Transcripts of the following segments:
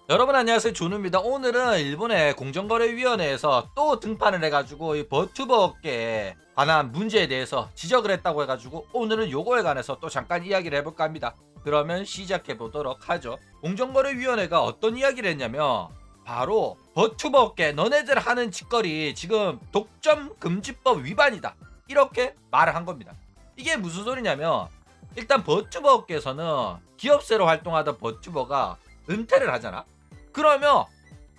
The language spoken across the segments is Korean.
여러분 안녕하세요, 준우입니다. 오늘은 일본의 공정거래위원회에서 또 등판을 해가지고 이 버튜버 업계에 관한 문제에 대해서 지적을 했다고 해가지고 오늘은 요거에 관해서 또 잠깐 이야기를 해볼까 합니다. 그러면 시작해 보도록 하죠. 공정거래위원회가 어떤 이야기를 했냐면 바로 버튜버 업계 너네들 하는 짓거리 지금 독점금지법 위반이다, 이렇게 말을 한 겁니다. 이게 무슨 소리냐면, 일단 버튜버 업계에서는 기업체로 활동하던 버튜버가 은퇴를 하잖아. 그러면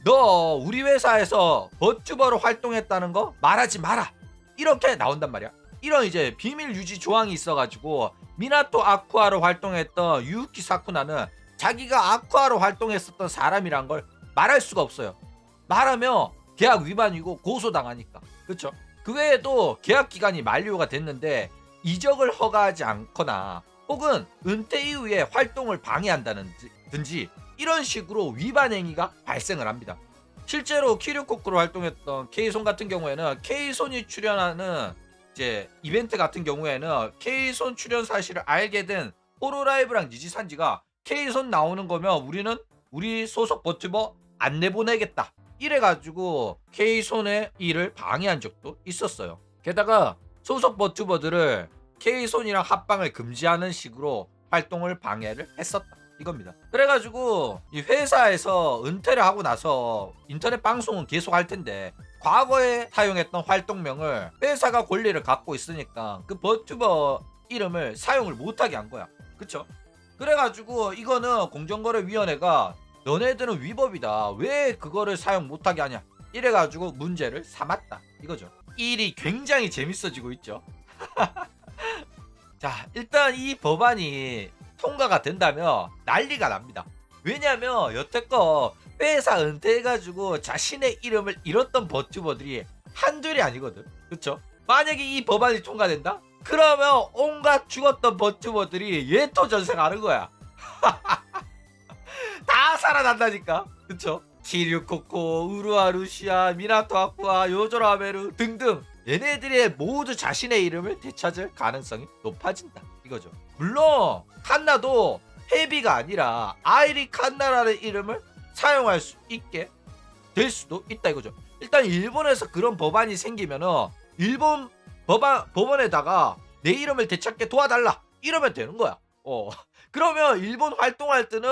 너 우리 회사에서 버튜버로 활동했다는 거 말하지 마라, 이렇게 나온단 말이야. 이런 이제 비밀 유지 조항이 있어가지고 미나토 아쿠아로 활동했던 유우키 사쿠나는 자기가 아쿠아로 활동했었던 사람이란 걸 말할 수가 없어요. 말하면 계약 위반이고 고소당하니까. 그쵸? 그 외에도 계약 기간이 만료가 됐는데 이적을 허가하지 않거나 혹은 은퇴 이후에 활동을 방해한다든지 이런 식으로 위반 행위가 발생을 합니다. 실제로 키류코쿠로 활동했던 K손 같은 경우에는 K손이 출연하는 이제 이벤트 같은 경우에는 K손 출연 사실을 알게 된 호로라이브랑 니지산지가 K손 나오는 거면 우리는 우리 소속 버튜버 안 내보내겠다, 이래가지고 K손의 일을 방해한 적도 있었어요. 게다가 소속 버튜버들을 K손이랑 합방을 금지하는 식으로 활동을 방해를 했었다, 이겁니다. 그래가지고 이 회사에서 은퇴를 하고 나서 인터넷 방송은 계속 할 텐데 과거에 사용했던 활동명을 회사가 권리를 갖고 있으니까 그 버튜버 이름을 사용을 못하게 한 거야. 그쵸? 그래가지고 이거는 공정거래위원회가 너네들은 위법이다, 왜 그거를 사용 못하게 하냐, 이래가지고 문제를 삼았다, 이거죠. 이 일이 굉장히 재밌어지고 있죠. 자, 일단 이 법안이 통과가 된다면 난리가 납니다. 왜냐면 여태껏 회사 은퇴해가지고 자신의 이름을 잃었던 버튜버들이 한둘이 아니거든. 그쵸? 만약에 이 법안이 통과된다? 그러면 온갖 죽었던 버튜버들이 예토전생하는 거야. 다 살아난다니까. 그쵸? 키류코코, 우루아루시아, 미나토 아쿠아, 요조라메루 등등 얘네들의 모두 자신의 이름을 되찾을 가능성이 높아진다, 이거죠. 물론 칸나도 헤비가 아니라 아이리 칸나라는 이름을 사용할 수 있게 될 수도 있다, 이거죠. 일단 일본에서 그런 법안이 생기면은 일본 법원에다가 내 이름을 되찾게 도와달라, 이러면 되는 거야. 그러면 일본 활동할 때는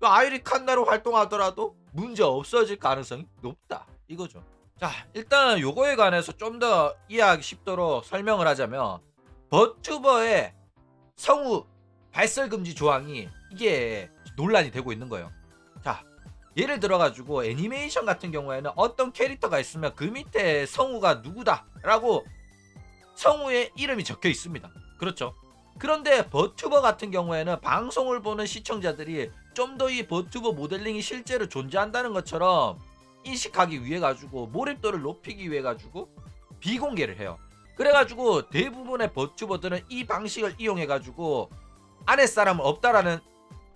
아이리 칸나로 활동하더라도 문제 없어질 가능성이 높다, 이거죠. 자, 일단 요거에 관해서 좀 더 이해하기 쉽도록 설명을 하자면, 버튜버의 성우 발설 금지 조항이 이게 논란이 되고 있는 거예요. 자, 예를 들어가지고 애니메이션 같은 경우에는 어떤 캐릭터가 있으면 그 밑에 성우가 누구다라고 성우의 이름이 적혀 있습니다. 그렇죠? 그런데 버튜버 같은 경우에는 방송을 보는 시청자들이 좀 더 이 버튜버 모델링이 실제로 존재한다는 것처럼 인식하기 위해 가지고 몰입도를 높이기 위해 가지고 비공개를 해요. 그래가지고 대부분의 버튜버들은 이 방식을 이용해 가지고 아랫사람은 없다라는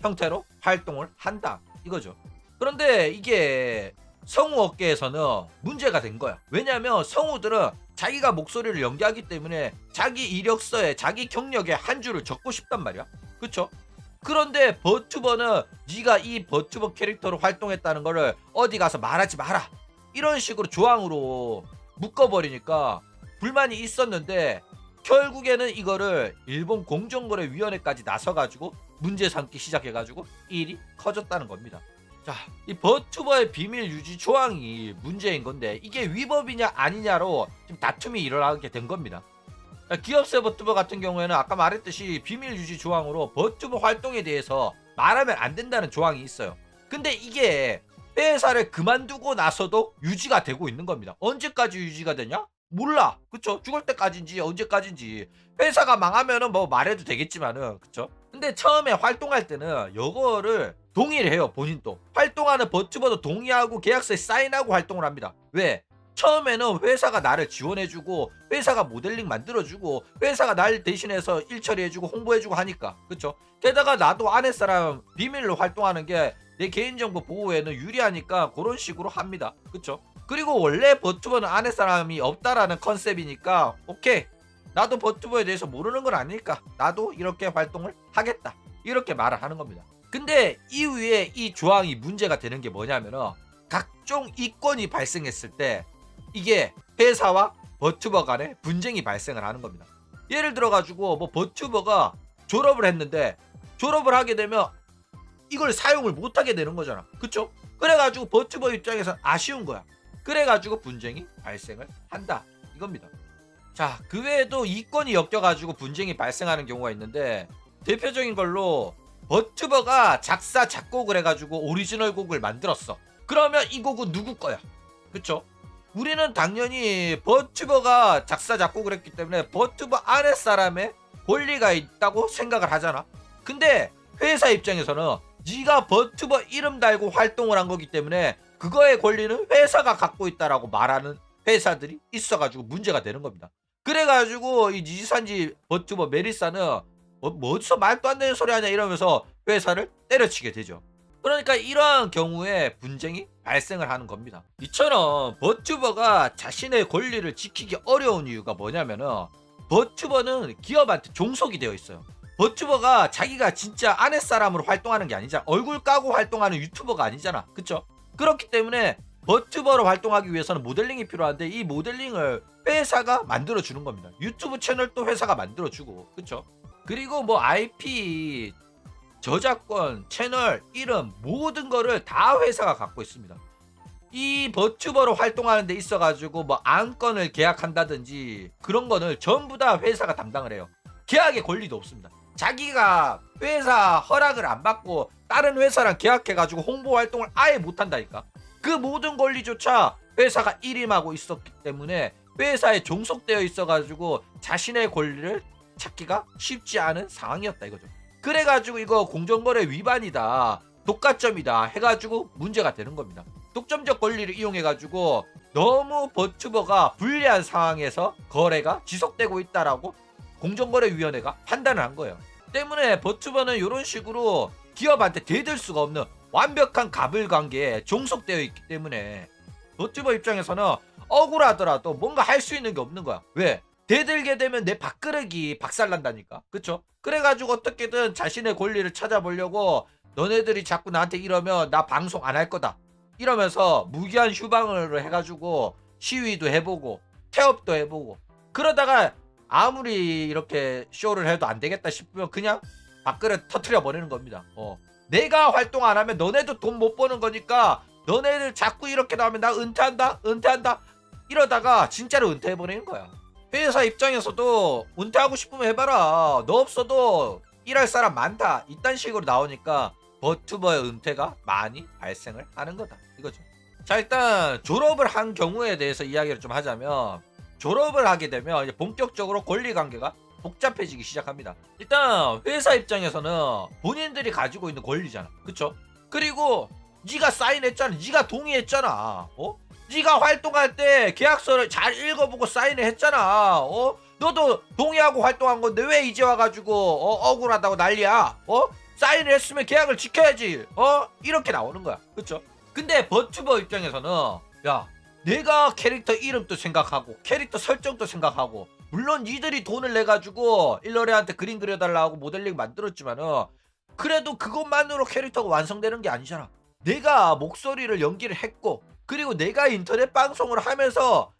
형태로 활동을 한다, 이거죠. 그런데 이게 성우 업계에서는 문제가 된 거야. 왜냐면 성우들은 자기가 목소리를 연기하기 때문에 자기 이력서에 자기 경력에 한 줄을 적고 싶단 말이야. 그쵸? 그런데 버튜버는 네가 이 버튜버 캐릭터로 활동했다는 거를 어디 가서 말하지 마라, 이런 식으로 조항으로 묶어버리니까 불만이 있었는데 결국에는 이거를 일본 공정거래위원회까지 나서가지고 문제 삼기 시작해가지고 일이 커졌다는 겁니다. 자, 이 버튜버의 비밀 유지 조항이 문제인 건데 이게 위법이냐 아니냐로 지금 다툼이 일어나게 된 겁니다. 기업체 버튜버 같은 경우에는 아까 말했듯이 비밀 유지 조항으로 버튜버 활동에 대해서 말하면 안 된다는 조항이 있어요. 근데 이게 회사를 그만두고 나서도 유지가 되고 있는 겁니다. 언제까지 유지가 되냐? 몰라. 그쵸? 죽을 때까지인지 언제까지인지. 회사가 망하면은 뭐 말해도 되겠지만은, 그쵸? 근데 처음에 활동할 때는 이거를 동의를 해요, 본인도. 활동하는 버튜버도 동의하고 계약서에 사인하고 활동을 합니다. 왜? 처음에는 회사가 나를 지원해주고 회사가 모델링 만들어주고 회사가 날 대신해서 일 처리해주고 홍보해주고 하니까. 그쵸? 게다가 나도 아랫사람 비밀로 활동하는 게 내 개인정보 보호에는 유리하니까 그런 식으로 합니다. 그쵸? 그리고 원래 버튜버는 아랫사람이 없다라는 컨셉이니까 오케이, 나도 버튜버에 대해서 모르는 건 아니니까 나도 이렇게 활동을 하겠다, 이렇게 말을 하는 겁니다. 근데 이후에 이 조항이 문제가 되는 게 뭐냐면은 각종 이권이 발생했을 때 이게 회사와 버튜버 간에 분쟁이 발생을 하는 겁니다. 예를 들어 가지고 뭐 버튜버가 졸업을 했는데 졸업을 하게 되면 이걸 사용을 못 하게 되는 거잖아. 그쵸? 그래 가지고 버튜버 입장에서 아쉬운 거야. 그래 가지고 분쟁이 발생을 한다. 이겁니다. 자, 그 외에도 이권이 엮여 가지고 분쟁이 발생하는 경우가 있는데 대표적인 걸로 버튜버가 작사 작곡을 해 가지고 오리지널 곡을 만들었어. 그러면 이 곡은 누구 거야? 그쵸? 우리는 당연히 버튜버가 작사 작곡을 했기 때문에 버튜버 아랫 사람의 권리가 있다고 생각을 하잖아. 근데 회사 입장에서는 네가 버튜버 이름 달고 활동을 한 거기 때문에 그거의 권리는 회사가 갖고 있다라고 말하는 회사들이 있어가지고 문제가 되는 겁니다. 그래가지고 이 니지산지 버튜버 메리사는 뭐 어디서 말도 안 되는 소리 하냐 이러면서 회사를 때려치게 되죠. 그러니까 이러한 경우에 분쟁이 발생을 하는 겁니다. 이처럼 버튜버가 자신의 권리를 지키기 어려운 이유가 뭐냐면은 버튜버는 기업한테 종속이 되어 있어요. 버튜버가 자기가 진짜 아랫사람으로 활동하는 게 아니잖아. 얼굴 까고 활동하는 유튜버가 아니잖아. 그쵸? 그렇기 때문에 버튜버로 활동하기 위해서는 모델링이 필요한데 이 모델링을 회사가 만들어주는 겁니다. 유튜브 채널도 회사가 만들어주고. 그쵸? 그리고 뭐 IP, 저작권, 채널, 이름 모든 거를 다 회사가 갖고 있습니다. 이 버튜버로 활동하는 데 있어가지고 뭐 안건을 계약한다든지 그런 거는 전부 다 회사가 담당을 해요. 계약의 권리도 없습니다. 자기가 회사 허락을 안 받고 다른 회사랑 계약해가지고 홍보 활동을 아예 못한다니까. 그 모든 권리조차 회사가 일임하고 있었기 때문에 회사에 종속되어 있어가지고 자신의 권리를 찾기가 쉽지 않은 상황이었다 이거죠. 그래가지고 이거 공정거래 위반이다, 독과점이다 해가지고 문제가 되는 겁니다. 독점적 권리를 이용해가지고 너무 버튜버가 불리한 상황에서 거래가 지속되고 있다라고 공정거래위원회가 판단을 한 거예요. 때문에 버튜버는 이런 식으로 기업한테 대들 수가 없는 완벽한 갑을관계에 종속되어 있기 때문에 버튜버 입장에서는 억울하더라도 뭔가 할 수 있는 게 없는 거야. 왜? 대들게 되면 내 밥그릇이 박살난다니까. 그쵸? 그래가지고 어떻게든 자신의 권리를 찾아보려고 너네들이 자꾸 나한테 이러면 나 방송 안 할 거다 이러면서 무기한 휴방을 해가지고 시위도 해보고 태업도 해보고 그러다가 아무리 이렇게 쇼를 해도 안 되겠다 싶으면 그냥 밥그릇 터트려 버리는 겁니다. 내가 활동 안 하면 너네도 돈 못 버는 거니까 너네들 자꾸 이렇게 나오면 나 은퇴한다 이러다가 진짜로 은퇴해 버리는 거야. 회사 입장에서도 은퇴하고 싶으면 해봐라, 너 없어도 일할 사람 많다 이딴 식으로 나오니까 버튜버의 은퇴가 많이 발생을 하는 거다 이거죠. 자, 일단 졸업을 한 경우에 대해서 이야기를 좀 하자면 졸업을 하게 되면 이제 본격적으로 권리관계가 복잡해지기 시작합니다. 일단 회사 입장에서는 본인들이 가지고 있는 권리잖아. 그쵸? 그리고 네가 사인했잖아, 네가 동의했잖아. 네가 활동할 때 계약서를 잘 읽어보고 사인을 했잖아. 너도 동의하고 활동한 건데 왜 이제 와가지고 억울하다고 난리야. 사인을 했으면 계약을 지켜야지. 이렇게 나오는 거야. 그쵸? 근데 버튜버 입장에서는 야, 내가 캐릭터 이름도 생각하고 캐릭터 설정도 생각하고 물론 니들이 돈을 내가지고 일러레한테 그림 그려달라고 모델링 만들었지만은 그래도 그것만으로 캐릭터가 완성되는 게 아니잖아. 내가 목소리를 연기를 했고 그리고 내가 인터넷 방송을 하면서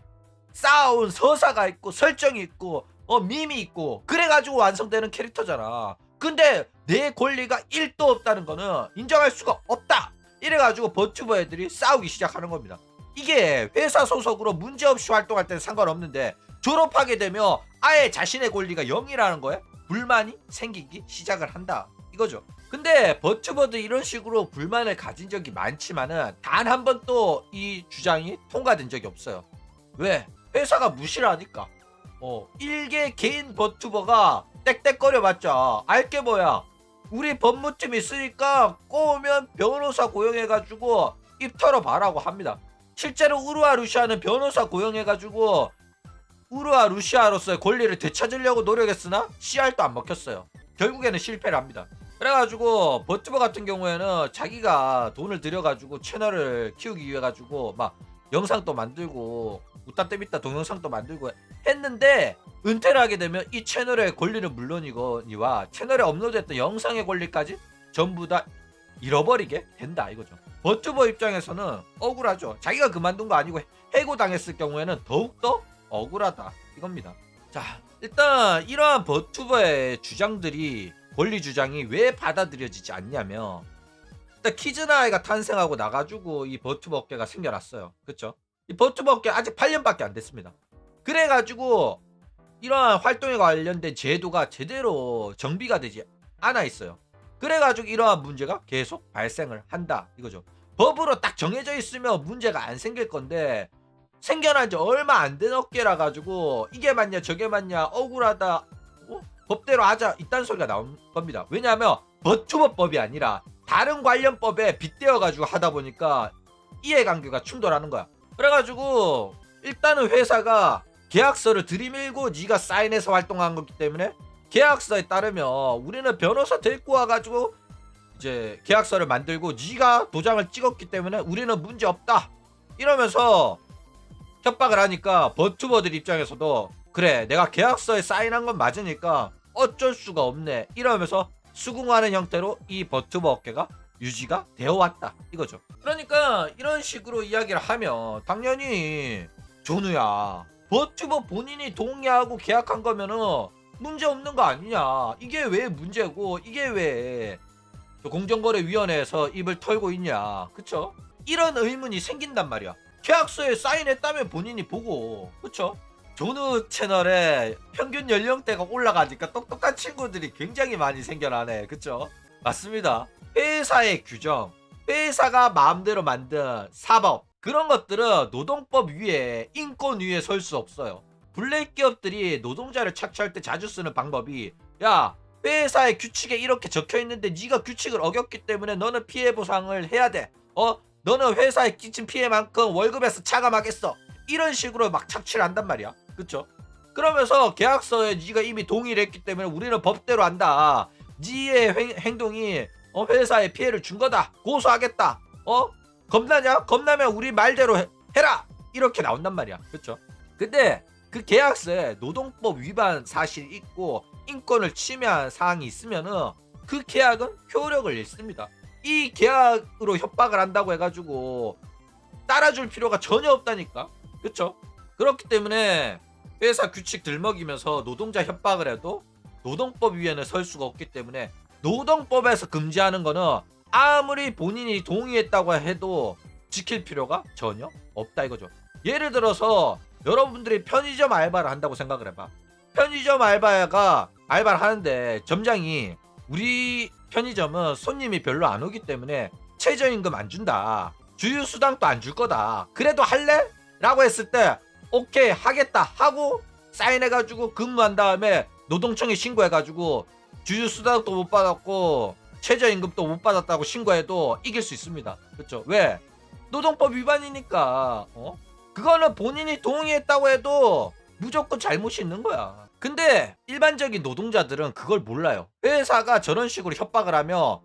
쌓아온 서사가 있고 설정이 있고 밈이 있고 그래가지고 완성되는 캐릭터잖아. 근데 내 권리가 1도 없다는 거는 인정할 수가 없다 이래가지고 버튜버 애들이 싸우기 시작하는 겁니다. 이게 회사 소속으로 문제없이 활동할 때는 상관없는데 졸업하게 되면 아예 자신의 권리가 0이라는 거에 불만이 생기기 시작을 한다 이거죠. 근데 버튜버도 이런 식으로 불만을 가진 적이 많지만은 단 한 번도 이 주장이 통과된 적이 없어요. 왜? 회사가 무시를 하니까. 일개 개인 버튜버가 떽떽거려봤자 알게 뭐야. 우리 법무팀 있으니까 꼬우면 변호사 고용해가지고 입 털어봐라고 합니다. 실제로 우루와 루시아는 변호사 고용해가지고 우루와 루시아로서의 권리를 되찾으려고 노력했으나 씨알도 안 먹혔어요. 결국에는 실패를 합니다. 그래가지고 버튜버 같은 경우에는 자기가 돈을 들여가지고 채널을 키우기 위해 가지고 막 영상도 만들고 우따떼비따 동영상도 만들고 했는데 은퇴를 하게 되면 이 채널의 권리는 물론이거니와 채널에 업로드했던 영상의 권리까지 전부 다 잃어버리게 된다 이거죠. 버튜버 입장에서는 억울하죠. 자기가 그만둔 거 아니고 해고당했을 경우에는 더욱더 억울하다 이겁니다. 자, 일단 이러한 버튜버의 주장들이 권리 주장이 왜 받아들여지지 않냐면 일단 키즈나이가 탄생하고 나가지고 이 버튜버 업계가 생겨났어요. 그쵸? 이 버튜버 업계 아직 8년밖에 안 됐습니다. 그래가지고 이러한 활동에 관련된 제도가 제대로 정비가 되지 않아 있어요. 그래가지고 이러한 문제가 계속 발생을 한다 이거죠. 법으로 딱 정해져 있으면 문제가 안 생길 건데 생겨난 지 얼마 안 된 업계라 가지고 이게 맞냐 저게 맞냐 억울하다 법대로 하자 이딴 소리가 나온 겁니다. 왜냐하면 버튜버법이 아니라 다른 관련 법에 빗대어 가지고 하다 보니까 이해관계가 충돌하는 거야. 그래가지고 일단은 회사가 계약서를 들이밀고 네가 사인해서 활동한 거기 때문에 계약서에 따르면 우리는 변호사 데리고 와가지고 이제 계약서를 만들고 네가 도장을 찍었기 때문에 우리는 문제 없다 이러면서 협박을 하니까 버튜버들 입장에서도 그래 내가 계약서에 사인한 건 맞으니까 어쩔 수가 없네 이러면서 수긍하는 형태로 이 버튜버 업계가 유지가 되어 왔다 이거죠. 그러니까 이런 식으로 이야기를 하면 당연히 존우야 버튜버 본인이 동의하고 계약한 거면은 문제 없는 거 아니냐 이게 왜 문제고 이게 왜 공정거래위원회에서 입을 털고 있냐 그쵸? 이런 의문이 생긴단 말이야. 계약서에 사인했다면 본인이 보고 그쵸? 존우 채널에 평균 연령대가 올라가니까 똑똑한 친구들이 굉장히 많이 생겨나네 그쵸? 맞습니다. 회사의 규정 회사가 마음대로 만든 사법 그런 것들은 노동법 위에 인권 위에 설 수 없어요. 블랙 기업들이 노동자를 착취할 때 자주 쓰는 방법이 야 회사의 규칙에 이렇게 적혀있는데 네가 규칙을 어겼기 때문에 너는 피해 보상을 해야 돼. 너는 회사에 끼친 피해만큼 월급에서 차감하겠어. 이런 식으로 막 착취를 한단 말이야. 그쵸? 그러면서 계약서에 네가 이미 동의를 했기 때문에 우리는 법대로 한다. 네의 행동이 회사에 피해를 준 거다. 고소하겠다. 겁나냐? 겁나면 우리 말대로 해라. 이렇게 나온단 말이야. 그쵸? 근데 그 계약서에 노동법 위반 사실이 있고 인권을 침해한 사항이 있으면은 그 계약은 효력을 잃습니다. 이 계약으로 협박을 한다고 해가지고 따라줄 필요가 전혀 없다니까. 그쵸? 그렇기 때문에 회사 규칙 들먹이면서 노동자 협박을 해도 노동법 위에는 설 수가 없기 때문에 노동법에서 금지하는 거는 아무리 본인이 동의했다고 해도 지킬 필요가 전혀 없다 이거죠. 예를 들어서 여러분들이 편의점 알바를 한다고 생각을 해봐. 편의점 알바가 알바를 하는데 점장이 우리 편의점은 손님이 별로 안 오기 때문에 최저임금 안 준다. 주유수당도 안 줄 거다. 그래도 할래? 라고 했을 때 오케이 하겠다 하고 사인해가지고 근무한 다음에 노동청에 신고해가지고 주유수당도 못 받았고 최저임금도 못 받았다고 신고해도 이길 수 있습니다. 그렇죠? 왜? 노동법 위반이니까. 그거는 본인이 동의했다고 해도 무조건 잘못이 있는 거야. 근데 일반적인 노동자들은 그걸 몰라요. 회사가 저런 식으로 협박을 하면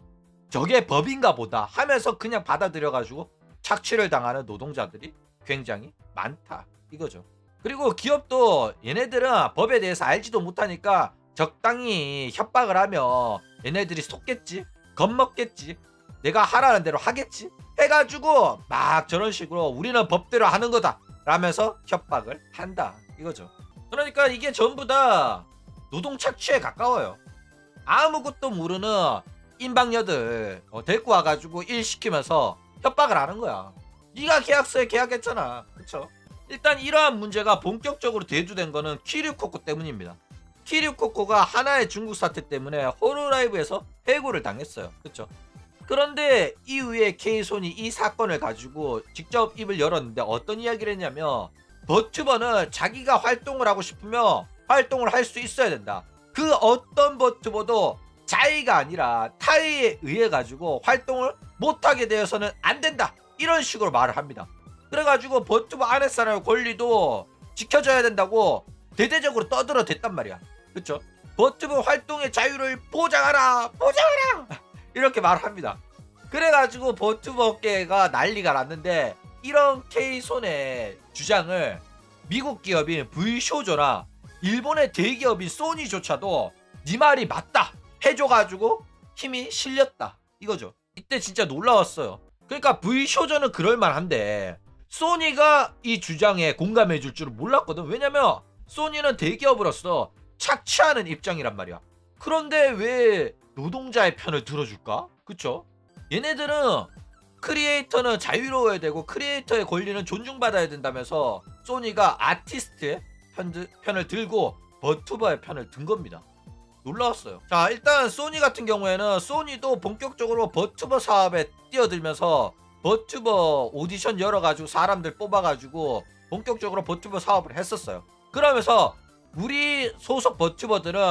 저게 법인가 보다 하면서 그냥 받아들여가지고 착취를 당하는 노동자들이 굉장히 많다 이거죠. 그리고 기업도 얘네들은 법에 대해서 알지도 못하니까 적당히 협박을 하면 얘네들이 속겠지, 겁먹겠지, 내가 하라는 대로 하겠지 해가지고 막 저런 식으로 우리는 법대로 하는 거다 라면서 협박을 한다 이거죠. 그러니까 이게 전부 다 노동 착취에 가까워요. 아무것도 모르는 임방녀들 데리고 와가지고 일 시키면서 협박을 하는 거야. 네가 계약서에 계약했잖아. 그쵸? 일단 이러한 문제가 본격적으로 대두된 거는 키류코코 때문입니다. 키류코코가 하나의 중국 사태 때문에 호로라이브에서 해고를 당했어요. 그쵸? 그런데 이후에 K손이 이 사건을 가지고 직접 입을 열었는데 어떤 이야기를 했냐면 버튜버는 자기가 활동을 하고 싶으면 활동을 할 수 있어야 된다. 그 어떤 버튜버도 자의가 아니라 타의에 의해 가지고 활동을 못하게 되어서는 안 된다. 이런 식으로 말을 합니다. 그래가지고 버튜버 아랫사람의 권리도 지켜줘야 된다고 대대적으로 떠들어댔단 말이야. 그쵸? 버튜버 활동의 자유를 보장하라! 보장하라! 이렇게 말을 합니다. 그래가지고 버튜버 업계가 난리가 났는데 이런 K손의 주장을 미국 기업인 V쇼조나 일본의 대기업인 소니조차도 네 말이 맞다 해줘가지고 힘이 실렸다 이거죠. 이때 진짜 놀라웠어요. 그러니까 V쇼저는 그럴만한데 소니가 이 주장에 공감해 줄 줄은 몰랐거든. 왜냐면 소니는 대기업으로서 착취하는 입장이란 말이야. 그런데 왜 노동자의 편을 들어줄까? 그쵸? 얘네들은 크리에이터는 자유로워야 되고 크리에이터의 권리는 존중받아야 된다면서 소니가 아티스트의 편을 들고 버튜버의 편을 든 겁니다. 놀라웠어요. 자, 일단 소니 같은 경우에는 소니도 본격적으로 버튜버 사업에 뛰어들면서 버튜버 오디션 열어가지고 사람들 뽑아가지고 본격적으로 버튜버 사업을 했었어요. 그러면서 우리 소속 버튜버들은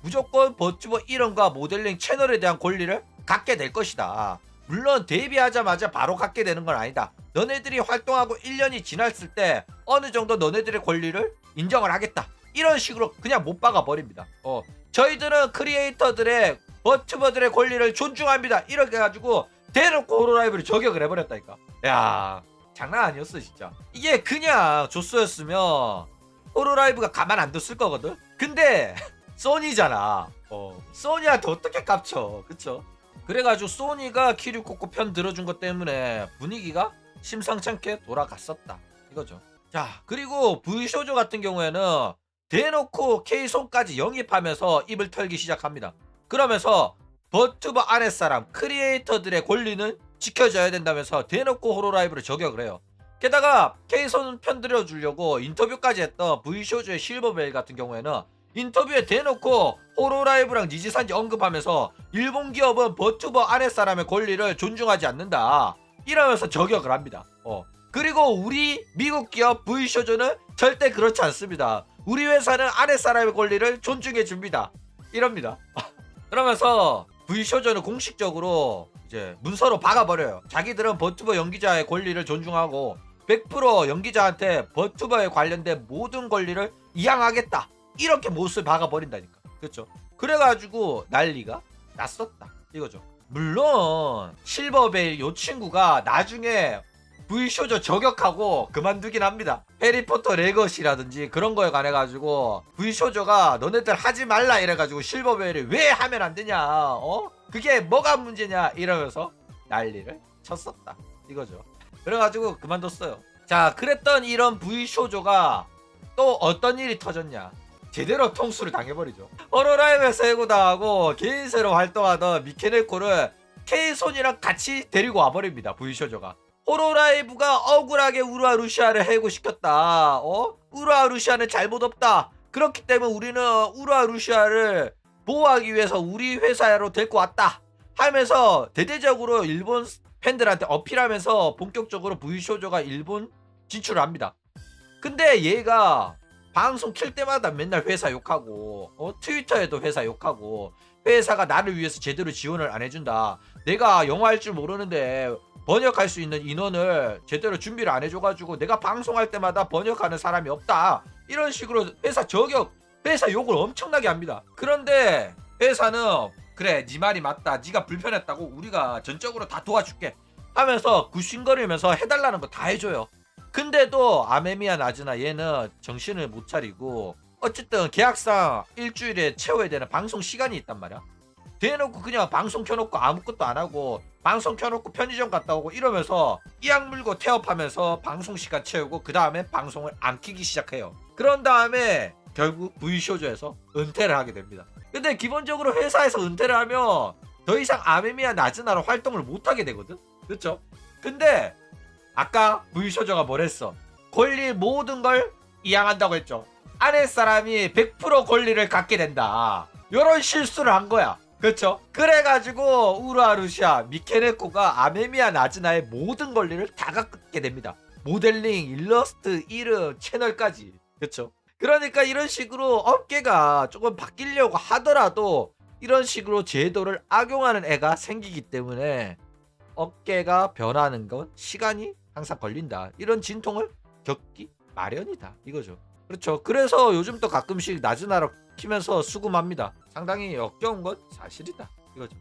무조건 버튜버 이름과 모델링 채널에 대한 권리를 갖게 될 것이다. 물론 데뷔하자마자 바로 갖게 되는 건 아니다. 너네들이 활동하고 1년이 지났을 때 어느 정도 너네들의 권리를 인정을 하겠다. 이런 식으로 그냥 못 박아 버립니다. 저희들은 크리에이터들의 버튜버들의 권리를 존중합니다. 이렇게 해가지고 대놓고 호로라이브를 저격을 해버렸다니까. 야, 장난 아니었어 진짜. 이게 그냥 조스였으면 호로라이브가 가만 안 뒀을 거거든. 근데 소니잖아. 소니한테 어떻게 깝쳐, 그쵸? 그래가지고 소니가 키류코코 편 들어준 것 때문에 분위기가 심상찮게 돌아갔었다 이거죠. 자, 그리고 V쇼조 같은 경우에는 대놓고 K손까지 영입하면서 입을 털기 시작합니다. 그러면서 버튜버 아랫사람 크리에이터들의 권리는 지켜져야 된다면서 대놓고 호로라이브를 저격을 해요. 게다가 K손 편들어주려고 인터뷰까지 했던 V쇼조의 실버벨 같은 경우에는 인터뷰에 대놓고 호로라이브랑 니지산지 언급하면서 일본 기업은 버튜버 아랫사람의 권리를 존중하지 않는다 이러면서 저격을 합니다. 그리고 우리 미국 기업 V쇼조는 절대 그렇지 않습니다. 우리 회사는 아랫사람의 권리를 존중해 줍니다. 이럽니다. 그러면서 V쇼조는 공식적으로 이제 문서로 박아버려요. 자기들은 버튜버 연기자의 권리를 존중하고 100% 연기자한테 버튜버에 관련된 모든 권리를 이양하겠다. 이렇게 못을 박아버린다니까. 그렇죠? 그래가지고 난리가 났었다. 이거죠. 물론 실버베일 요 친구가 나중에 V쇼조 저격하고 그만두긴 합니다. 해리포터 레거시라든지 그런 거에 관해가지고 V쇼조가 너네들 하지 말라 이래가지고 실버벨이 왜 하면 안 되냐, 그게 뭐가 문제냐 이러면서 난리를 쳤었다 이거죠. 그래가지고 그만뒀어요. 자, 그랬던 이런 V쇼조가 또 어떤 일이 터졌냐. 제대로 통수를 당해버리죠. 호로라이브에서 해고당하고 개인세로 활동하던 미케네코를 K손이랑 같이 데리고 와버립니다. V쇼조가. 호로라이브가 억울하게 우루아 루시아를 해고시켰다. 우루아 루시아는 잘못 없다. 그렇기 때문에 우리는 우루아 루시아를 보호하기 위해서 우리 회사로 데리고 왔다 하면서 대대적으로 일본 팬들한테 어필하면서 본격적으로 V쇼조가 일본 진출을 합니다. 근데 얘가 방송 킬 때마다 맨날 회사 욕하고 트위터에도 회사 욕하고 회사가 나를 위해서 제대로 지원을 안 해준다. 내가 영어 할 줄 모르는데 번역할 수 있는 인원을 제대로 준비를 안 해줘가지고 내가 방송할 때마다 번역하는 사람이 없다. 이런 식으로 회사 저격, 회사 욕을 엄청나게 합니다. 그런데 회사는 그래, 네 말이 맞다. 네가 불편했다고 우리가 전적으로 다 도와줄게 하면서 굿싱거리면서 해달라는 거 다 해줘요. 근데도 아메미야 나즈나 얘는 정신을 못 차리고 어쨌든 계약상 일주일에 채워야 되는 방송 시간이 있단 말이야. 대놓고 그냥 방송 켜놓고 아무것도 안 하고 방송 켜놓고 편의점 갔다 오고 이러면서 이악 물고 태업하면서 방송 시간 채우고 그 다음에 방송을 안 키기 시작해요. 그런 다음에 결국 V쇼조에서 은퇴를 하게 됩니다. 근데 기본적으로 회사에서 은퇴를 하면 더 이상 아메미야 나즈나로 활동을 못 하게 되거든. 그렇죠? 근데 아까 V쇼조가 뭘 했어? 권리 모든 걸 이양한다고 했죠. 아랫사람이 100% 권리를 갖게 된다. 요런 실수를 한 거야. 그렇죠? 그래가지고 우루아 루시아 미케네코가 아메미야 나즈나의 모든 권리를 다 갖게 됩니다. 모델링, 일러스트, 이름, 채널까지. 그렇죠? 그러니까 이런 식으로 업계가 조금 바뀌려고 하더라도 이런 식으로 제도를 악용하는 애가 생기기 때문에 업계가 변하는 건 시간이 항상 걸린다. 이런 진통을 겪기 마련이다. 이거죠. 그렇죠. 그래서 요즘 또 가끔씩 나즈나로 키면서 수금합니다. 상당히 역겨운 건 사실이다. 이거죠.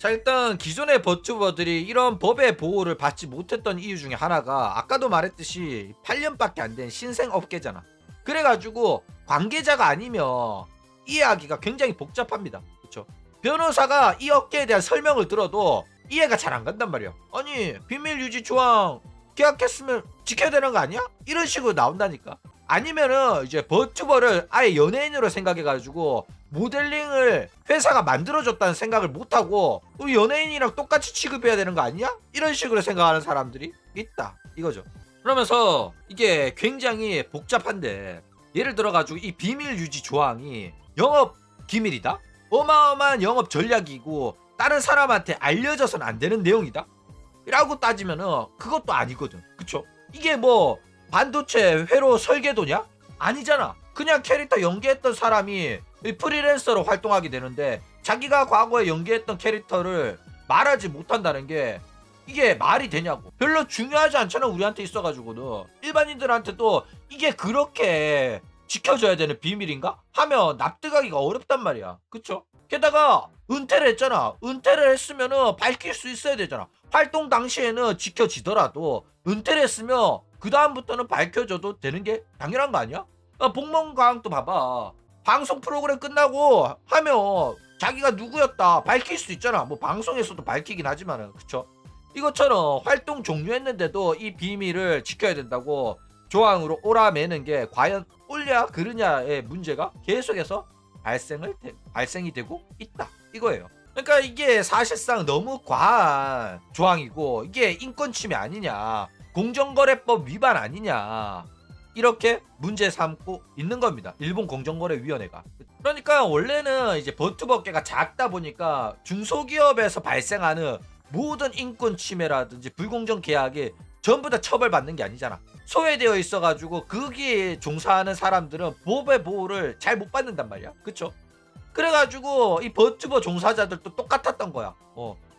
자, 일단 기존의 버튜버들이 이런 법의 보호를 받지 못했던 이유 중에 하나가 아까도 말했듯이 8년밖에 안 된 신생업계잖아. 그래가지고 관계자가 아니면 이해하기가 굉장히 복잡합니다. 그렇죠. 변호사가 이 업계에 대한 설명을 들어도 이해가 잘 안 간단 말이야. 아니 비밀 유지 조항 계약했으면 지켜야 되는 거 아니야? 이런 식으로 나온다니까. 아니면은 이제 버튜버를 아예 연예인으로 생각해가지고 모델링을 회사가 만들어줬다는 생각을 못하고 연예인이랑 똑같이 취급해야 되는 거 아니야? 이런 식으로 생각하는 사람들이 있다 이거죠. 그러면서 이게 굉장히 복잡한데, 예를 들어가지고 이 비밀 유지 조항이 영업 기밀이다? 어마어마한 영업 전략이고 다른 사람한테 알려져서는 안 되는 내용이다? 라고 따지면은 그것도 아니거든. 그쵸? 이게 뭐 반도체 회로 설계도냐? 아니잖아. 그냥 캐릭터 연기했던 사람이 프리랜서로 활동하게 되는데 자기가 과거에 연기했던 캐릭터를 말하지 못한다는 게 이게 말이 되냐고. 별로 중요하지 않잖아 우리한테 있어가지고는. 일반인들한테도 이게 그렇게 지켜줘야 되는 비밀인가? 하면 납득하기가 어렵단 말이야. 그쵸? 게다가 은퇴를 했잖아. 은퇴를 했으면은 밝힐 수 있어야 되잖아. 활동 당시에는 지켜지더라도 은퇴를 했으면 그 다음부터는 밝혀줘도 되는 게 당연한 거 아니야? 복면가왕도 봐봐. 방송 프로그램 끝나고 하면 자기가 누구였다 밝힐 수 있잖아. 뭐 방송에서도 밝히긴 하지만은. 그쵸? 이것처럼 활동 종료했는데도 이 비밀을 지켜야 된다고 조항으로 오라매는 게 과연 옳냐 그르냐의 문제가 계속해서 발생이 되고 있다 이거예요. 그러니까 이게 사실상 너무 과한 조항이고 이게 인권 침해 아니냐, 공정거래법 위반 아니냐, 이렇게 문제 삼고 있는 겁니다. 일본 공정거래위원회가. 그러니까 원래는 이제 버튜버계가 작다 보니까 중소기업에서 발생하는 모든 인권 침해라든지 불공정 계약이 전부 다 처벌받는 게 아니잖아. 소외되어 있어가지고 거기에 종사하는 사람들은 법의 보호를 잘 못 받는단 말이야. 그쵸? 그래가지고 이 버튜버 종사자들도 똑같았던 거야.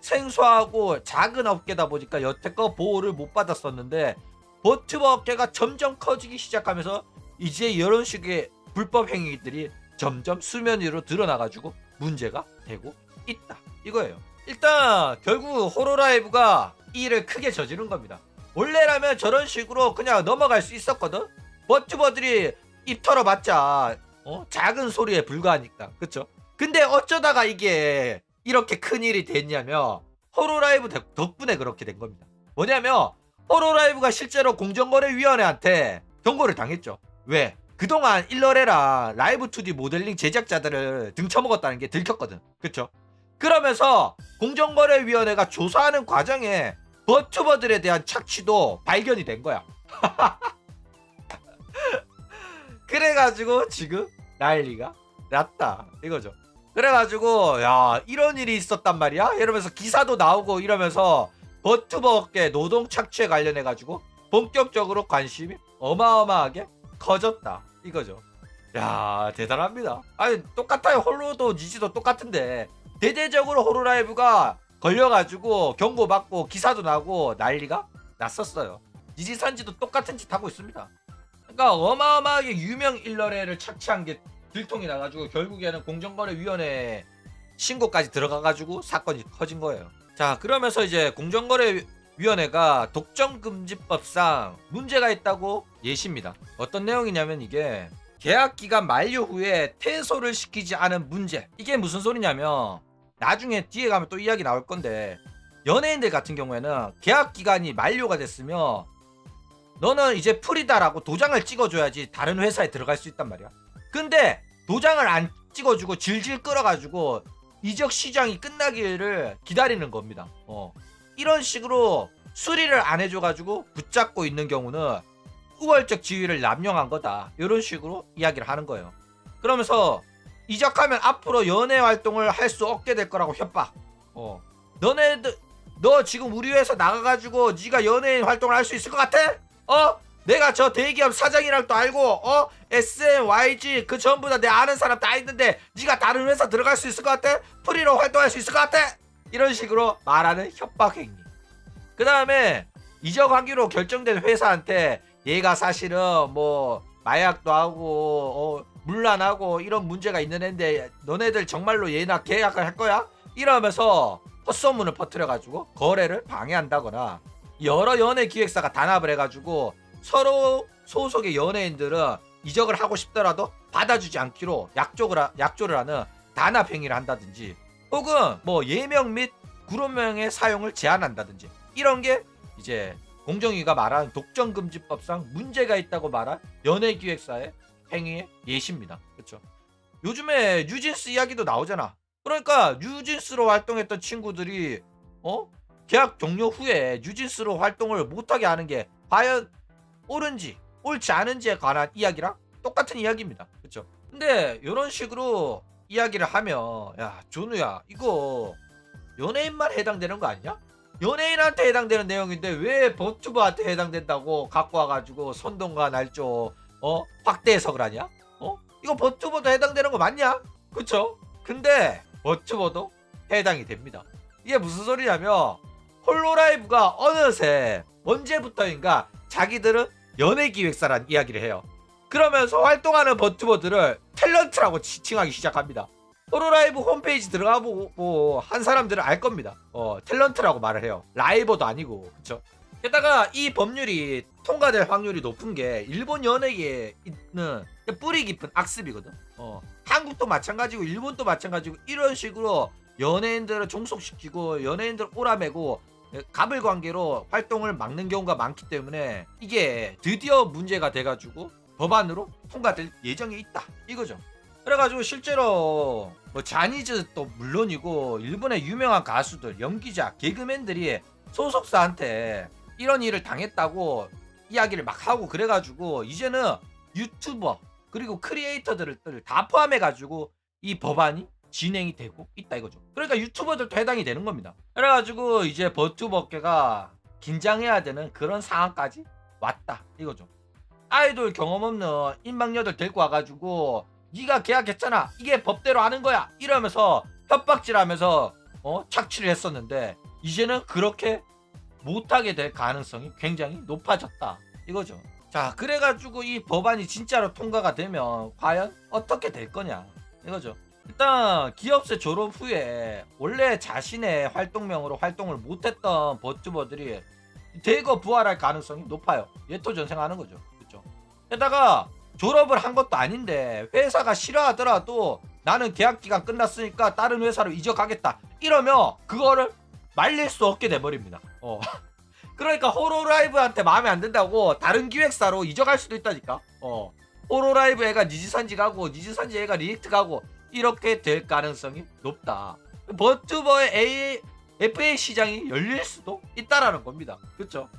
생소하고 작은 업계다 보니까 여태껏 보호를 못 받았었는데 버튜버 업계가 점점 커지기 시작하면서 이제 이런 식의 불법 행위들이 점점 수면 위로 드러나가지고 문제가 되고 있다 이거예요. 일단 결국 호로라이브가 이 일을 크게 저지른 겁니다. 원래라면 저런 식으로 그냥 넘어갈 수 있었거든. 버튜버들이 입 털어봤자 작은 소리에 불과하니까. 그쵸? 근데 어쩌다가 이게 이렇게 큰일이 됐냐면 호로라이브 덕분에 그렇게 된 겁니다. 뭐냐면 호로라이브가 실제로 공정거래위원회한테 경고를 당했죠. 왜? 그동안 일러레랑 라이브2D 모델링 제작자들을 등쳐먹었다는 게 들켰거든. 그쵸? 그러면서 공정거래위원회가 조사하는 과정에 버튜버들에 대한 착취도 발견이 된 거야. 그래가지고 지금 난리가 났다 이거죠. 그래가지고 야 이런 일이 있었단 말이야 이러면서 기사도 나오고 이러면서 버튜버계 노동 착취에 관련해가지고 본격적으로 관심이 어마어마하게 커졌다 이거죠. 야 대단합니다. 아니 똑같아요. 홀로도 니지도 똑같은데 대대적으로 호로라이브가 걸려가지고 경고받고 기사도 나고 난리가 났었어요. 니지산지도 똑같은 짓 하고 있습니다. 그러니까 어마어마하게 유명 일러레를 착취한 게 들통이 나가지고 결국에는 공정거래위원회 신고까지 들어가가지고 사건이 커진 거예요. 자 그러면서 이제 공정거래위원회가 독점금지법상 문제가 있다고 예시입니다. 어떤 내용이냐면 이게 계약기간 만료 후에 퇴소를 시키지 않은 문제. 이게 무슨 소리냐면 나중에 뒤에 가면 또 이야기 나올 건데 연예인들 같은 경우에는 계약기간이 만료가 됐으면 너는 이제 풀이다라고 도장을 찍어줘야지 다른 회사에 들어갈 수 있단 말이야. 근데 도장을 안 찍어주고 질질 끌어가지고 이적 시장이 끝나기를 기다리는 겁니다. 이런 식으로 수리를 안 해줘가지고 붙잡고 있는 경우는 우월적 지위를 남용한 거다. 이런 식으로 이야기를 하는 거예요. 그러면서 이적하면 앞으로 연예 활동을 할 수 없게 될 거라고 협박. 너네들 너 지금 우리 회사 나가가지고 네가 연예인 활동을 할 수 있을 것 같아? 내가 저 대기업 사장이랑 또 알고 SM, YG 그 전부 다 내 아는 사람 다 있는데 네가 다른 회사 들어갈 수 있을 것 같아? 프리로 활동할 수 있을 것 같아? 이런 식으로 말하는 협박 행위. 그 다음에 이적하기로 결정된 회사한테 얘가 사실은 뭐 마약도 하고 물란하고 이런 문제가 있는 애인데 너네들 정말로 얘나 계약을 할 거야? 이러면서 헛소문을 퍼뜨려가지고 거래를 방해한다거나 여러 연예 기획사가 단합을 해가지고 서로 소속의 연예인들은 이적을 하고 싶더라도 받아주지 않기로 약조를 하는 단합 행위를 한다든지 혹은 뭐 예명 및 구로명의 사용을 제한한다든지 이런 게 이제 공정위가 말한 독점금지법상 문제가 있다고 말한 연예기획사의 행위의 예시입니다. 그렇죠? 요즘에 뉴진스 이야기도 나오잖아. 그러니까 뉴진스로 활동했던 친구들이 계약 종료 후에 뉴진스로 활동을 못하게 하는 게 과연 옳은지 옳지 않은지에 관한 이야기랑 똑같은 이야기입니다. 그렇죠? 근데 이런 식으로 이야기를 하면 야 준우야 이거 연예인만 해당되는 거 아니냐? 연예인한테 해당되는 내용인데 왜 버튜버한테 해당된다고 갖고 와가지고 선동과 날조 확대 해석을 하냐? 이거 버튜버도 해당되는 거 맞냐? 그쵸? 근데 버튜버도 해당이 됩니다. 이게 무슨 소리냐면 홀로라이브가 어느새 언제부터인가 자기들은 연예기획사란 이야기를 해요. 그러면서 활동하는 버튜버들을 탤런트라고 지칭하기 시작합니다. 홀로라이브 홈페이지 들어가 보고 한 사람들은 알 겁니다. 탤런트라고 말을 해요. 라이버도 아니고. 그쵸? 게다가 이 법률이 통과될 확률이 높은 게 일본 연예계에 있는 뿌리 깊은 악습이거든. 한국도 마찬가지고 일본도 마찬가지고 이런 식으로 연예인들을 종속시키고 연예인들 오라매고 갑을 관계로 활동을 막는 경우가 많기 때문에 이게 드디어 문제가 돼가지고 법안으로 통과될 예정에 있다 이거죠. 그래가지고 실제로 뭐 자니즈도 물론이고 일본의 유명한 가수들, 연기자, 개그맨들이 소속사한테 이런 일을 당했다고 이야기를 막 하고 그래가지고 이제는 유튜버 그리고 크리에이터들을 다 포함해가지고 이 법안이 진행이 되고 있다 이거죠. 그러니까 유튜버들도 해당이 되는 겁니다. 그래가지고 이제 버튜버 업계가 긴장해야 되는 그런 상황까지 왔다 이거죠. 아이돌 경험 없는 인방녀들 데리고 와가지고 네가 계약했잖아 이게 법대로 하는 거야 이러면서 협박질하면서 착취를 했었는데 이제는 그렇게 못하게 될 가능성이 굉장히 높아졌다 이거죠. 자 그래가지고 이 법안이 진짜로 통과가 되면 과연 어떻게 될 거냐 이거죠. 일단 기업체 졸업 후에 원래 자신의 활동명으로 활동을 못했던 버튜버들이 대거 부활할 가능성이 높아요. 예토전생하는 거죠. 그렇죠? 게다가 졸업을 한 것도 아닌데 회사가 싫어하더라도 나는 계약 기간 끝났으니까 다른 회사로 이적하겠다 이러면 그거를 말릴 수 없게 돼버립니다. 그러니까 호로라이브한테 마음에 안 든다고 다른 기획사로 이적할 수도 있다니까. 호로라이브 애가 니지산지 가고 니지산지 애가 리액트 가고 이렇게 될 가능성이 높다. 버튜버의 FA 시장이 열릴 수도 있다라는 겁니다. 그렇죠?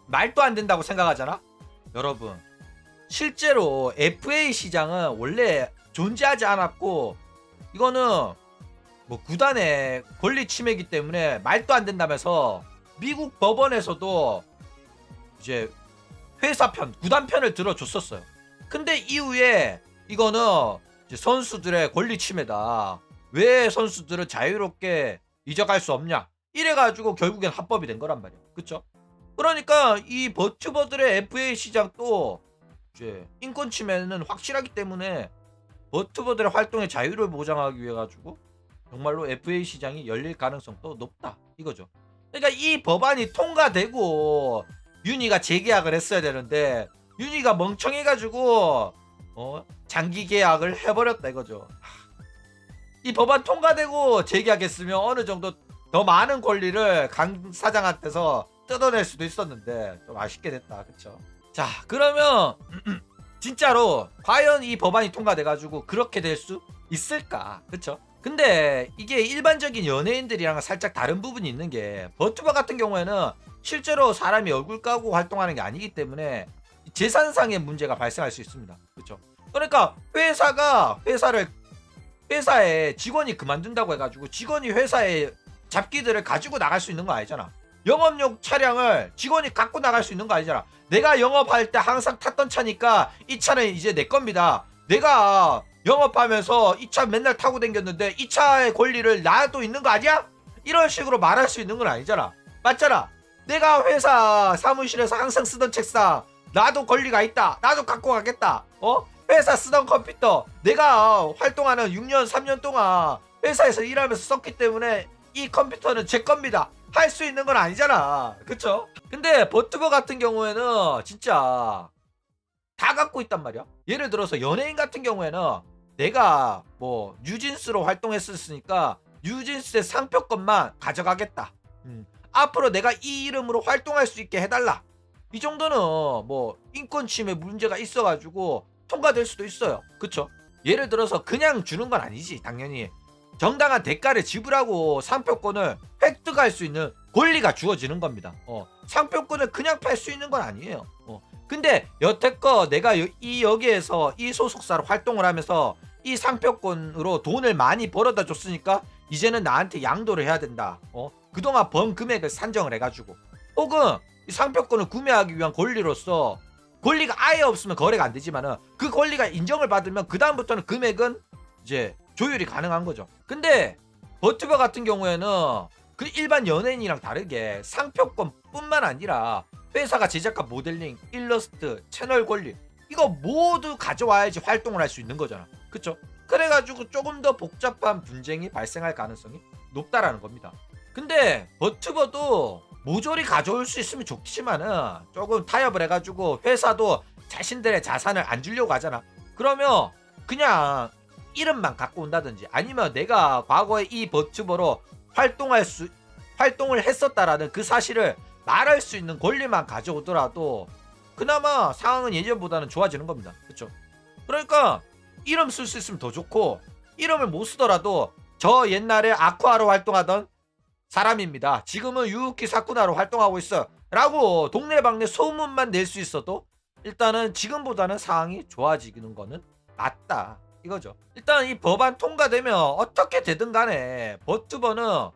말도 안 된다고 생각하잖아. 여러분 실제로 FA 시장은 원래 존재하지 않았고 이거는 뭐 구단의 권리 침해이기 때문에 말도 안 된다면서 미국 법원에서도 이제 회사 편, 구단 편을 들어줬었어요. 근데 이후에 이거는 이제 선수들의 권리 침해다. 왜 선수들은 자유롭게 이적할 수 없냐? 이래가지고 결국엔 합법이 된 거란 말이야. 그쵸? 그러니까 이 버튜버들의 FA 시장도 이제 인권 침해는 확실하기 때문에 버튜버들의 활동의 자유를 보장하기 위해 가지고 정말로 FA 시장이 열릴 가능성도 높다 이거죠. 그러니까 이 법안이 통과되고 윤희가 재계약을 했어야 되는데 윤희가 멍청해가지고 장기 계약을 해버렸다 이거죠. 이 법안 통과되고 재계약했으면 어느 정도 더 많은 권리를 강 사장한테서 뜯어낼 수도 있었는데 좀 아쉽게 됐다. 그쵸? 자 그러면 진짜로 과연 이 법안이 통과돼가지고 그렇게 될 수 있을까? 그쵸? 근데 이게 일반적인 연예인들이랑 살짝 다른 부분이 있는 게 버튜버 같은 경우에는 실제로 사람이 얼굴 까고 활동하는 게 아니기 때문에 재산상의 문제가 발생할 수 있습니다. 그렇죠? 그러니까 회사에 직원이 그만둔다고 해가지고 직원이 회사에 잡기들을 가지고 나갈 수 있는 거 아니잖아. 영업용 차량을 직원이 갖고 나갈 수 있는 거 아니잖아. 내가 영업할 때 항상 탔던 차니까 이 차는 이제 내 겁니다. 내가 영업하면서 이 차 맨날 타고 다녔는데 이 차의 권리를 나도 있는 거 아니야? 이런 식으로 말할 수 있는 건 아니잖아. 맞잖아. 내가 회사 사무실에서 항상 쓰던 책상 나도 권리가 있다. 나도 갖고 가겠다. 회사 쓰던 컴퓨터 내가 활동하는 6년 3년 동안 회사에서 일하면서 썼기 때문에 이 컴퓨터는 제 겁니다. 할 수 있는 건 아니잖아. 그쵸? 근데 버튜버 같은 경우에는 진짜 다 갖고 있단 말이야. 예를 들어서 연예인 같은 경우에는 내가 뭐 뉴진스로 활동했었으니까 뉴진스의 상표권만 가져가겠다. 앞으로 내가 이 이름으로 활동할 수 있게 해달라. 이 정도는 뭐 인권 침해 문제가 있어가지고 통과될 수도 있어요. 그쵸? 예를 들어서 그냥 주는 건 아니지. 당연히 정당한 대가를 지불하고 상표권을 획득할 수 있는 권리가 주어지는 겁니다. 상표권을 그냥 팔 수 있는 건 아니에요. 근데 여태껏 내가 여기에서 이 소속사로 활동을 하면서 이 상표권으로 돈을 많이 벌어다 줬으니까 이제는 나한테 양도를 해야 된다. 그동안 번 금액을 산정을 해가지고, 혹은 이 상표권을 구매하기 위한 권리로서, 권리가 아예 없으면 거래가 안 되지만은 그 권리가 인정을 받으면 그 다음부터는 금액은 이제 조율이 가능한 거죠. 근데 버튜버 같은 경우에는 그 일반 연예인이랑 다르게 상표권뿐만 아니라 회사가 제작한 모델링, 일러스트, 채널 권리, 이거 모두 가져와야지 활동을 할 수 있는 거잖아. 그쵸? 그래가지고 조금 더 복잡한 분쟁이 발생할 가능성이 높다라는 겁니다. 근데 버튜버도 모조리 가져올 수 있으면 좋지만은 조금 타협을 해가지고 회사도 자신들의 자산을 안 주려고 하잖아. 그러면 그냥 이름만 갖고 온다든지, 아니면 내가 과거에 이 버튜버로 활동을 했었다라는 그 사실을 말할 수 있는 권리만 가져오더라도 그나마 상황은 예전보다는 좋아지는 겁니다. 그렇죠? 그러니까 이름 쓸 수 있으면 더 좋고, 이름을 못 쓰더라도 저 옛날에 아쿠아로 활동하던 사람입니다, 지금은 유우키 사쿠나로 활동하고 있어 라고 동네방네 소문만 낼 수 있어도 일단은 지금보다는 상황이 좋아지는 거는 맞다 이거죠. 일단 이 법안 통과되면 어떻게 되든 간에 버튜버는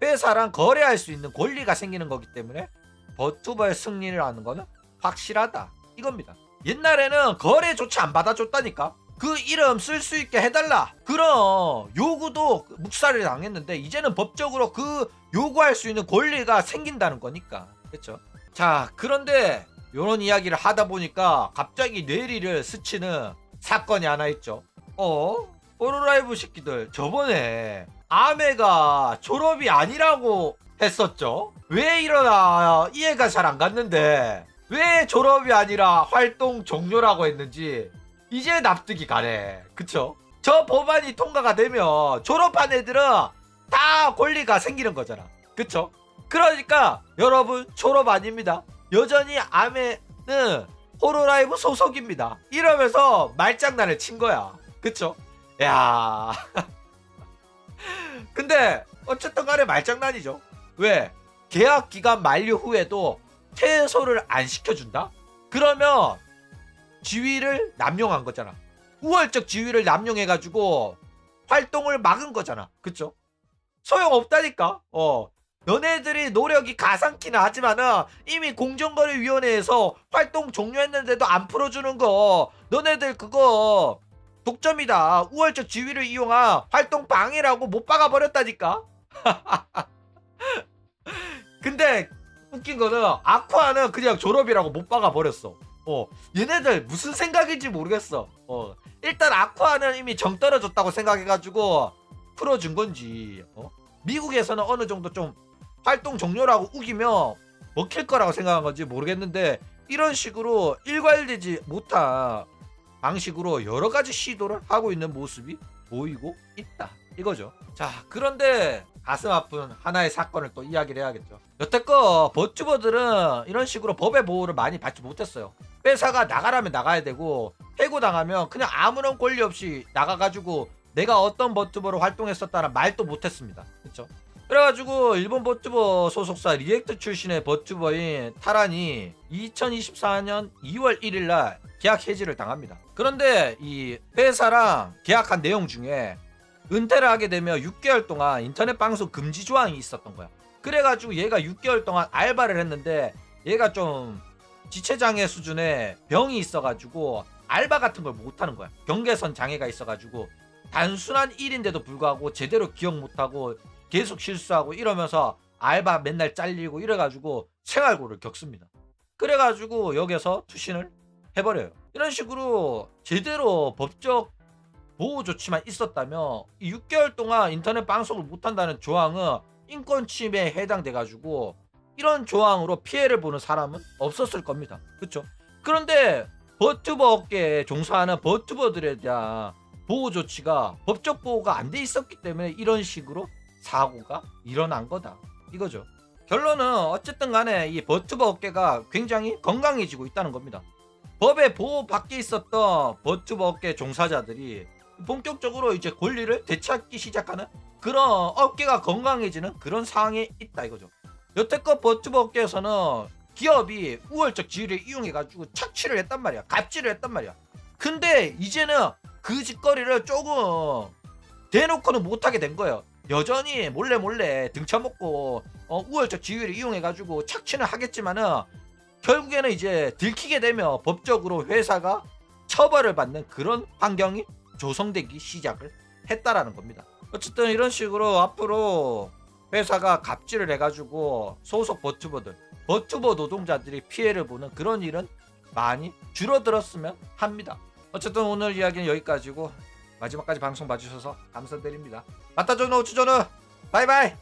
회사랑 거래할 수 있는 권리가 생기는 거기 때문에 버튜버의 승리를 하는 거는 확실하다 이겁니다. 옛날에는 거래조차 안 받아줬다니까. 그 이름 쓸 수 있게 해달라 그런 요구도 묵살을 당했는데, 이제는 법적으로 그 요구할 수 있는 권리가 생긴다는 거니까. 그렇죠? 자, 그런데 요런 이야기를 하다 보니까 갑자기 뇌리를 스치는 사건이 하나 있죠. 호로라이브 새끼들 저번에 아메가 졸업이 아니라고 했었죠. 왜 이러나 이해가 잘 안 갔는데 왜 졸업이 아니라 활동 종료라고 했는지 이제 납득이 가네. 그쵸? 저 법안이 통과가 되면 졸업한 애들은 다 권리가 생기는 거잖아. 그쵸? 그러니까 여러분, 졸업 아닙니다. 여전히 아메는 호로라이브 소속입니다 이러면서 말장난을 친 거야. 그쵸? 야 근데 어쨌든 간에 말장난이죠. 왜? 계약 기간 만료 후에도 퇴소를 안 시켜준다? 그러면 지위를 남용한 거잖아. 우월적 지위를 남용해가지고 활동을 막은 거잖아. 그쵸? 소용없다니까. 너네들이 노력이 가상키나 하지만은 이미 공정거래위원회에서 활동 종료했는데도 안 풀어주는 거, 너네들 그거 독점이다, 우월적 지위를 이용한 활동 방해라고 못 박아버렸다니까. 근데 웃긴 거는 아쿠아는 그냥 졸업이라고 못 박아버렸어. 얘네들 무슨 생각인지 모르겠어. 일단 아쿠아는 이미 정 떨어졌다고 생각해가지고 풀어준 건지, 미국에서는 어느 정도 좀 활동 종료라고 우기면 먹힐 거라고 생각한 건지 모르겠는데, 이런 식으로 일괄되지 못한 방식으로 여러 가지 시도를 하고 있는 모습이 보이고 있다 이거죠. 자, 그런데 가슴 아픈 하나의 사건을 또 이야기를 해야겠죠. 여태껏 버튜버들은 이런 식으로 법의 보호를 많이 받지 못했어요. 회사가 나가라면 나가야 되고, 해고당하면 그냥 아무런 권리 없이 나가가지고 내가 어떤 버튜버로 활동했었다는 말도 못했습니다. 그쵸? 그래가지고 일본 버튜버 소속사 리액트 출신의 버튜버인 타란이 2024년 2월 1일날 계약 해지를 당합니다. 그런데 이 회사랑 계약한 내용 중에 은퇴를 하게 되면 6개월 동안 인터넷 방송 금지 조항이 있었던 거야. 그래가지고 얘가 6개월 동안 알바를 했는데, 얘가 좀 지체장애 수준의 병이 있어가지고 알바 같은 걸 못하는 거야. 경계선 장애가 있어가지고 단순한 일인데도 불구하고 제대로 기억 못하고 계속 실수하고 이러면서 알바 맨날 잘리고 이래가지고 생활고를 겪습니다. 그래가지고 여기서 투신을 해버려요. 이런 식으로 제대로 법적 보호 조치만 있었다면 이 6개월 동안 인터넷 방송을 못한다는 조항은 인권 침해에 해당돼가지고 이런 조항으로 피해를 보는 사람은 없었을 겁니다. 그쵸? 그런데 버튜버 업계에 종사하는 버튜버들에 대한 보호 조치가 법적 보호가 안 돼 있었기 때문에 이런 식으로 사고가 일어난 거다 이거죠. 결론은 어쨌든 간에 이 버튜버 업계가 굉장히 건강해지고 있다는 겁니다. 법의 보호 밖에 있었던 버튜버 업계 종사자들이 본격적으로 이제 권리를 되찾기 시작하는 그런 업계가 건강해지는 그런 상황에 있다 이거죠. 여태껏 버튜버 업계에서는 기업이 우월적 지위를 이용해가지고 착취를 했단 말이야. 갑질을 했단 말이야. 근데 이제는 그 짓거리를 조금 대놓고는 못하게 된 거예요. 여전히 몰래 등쳐먹고 우월적 지위를 이용해가지고 착취는 하겠지만은 결국에는 이제 들키게 되면 법적으로 회사가 처벌을 받는 그런 환경이 조성되기 시작을 했다라는 겁니다. 어쨌든 이런 식으로 앞으로 회사가 갑질을 해가지고 소속 버튜버 노동자들이 피해를 보는 그런 일은 많이 줄어들었으면 합니다. 어쨌든 오늘 이야기는 여기까지고 마지막까지 방송 봐주셔서 감사드립니다. 마타조노 우츠조노 바이바이.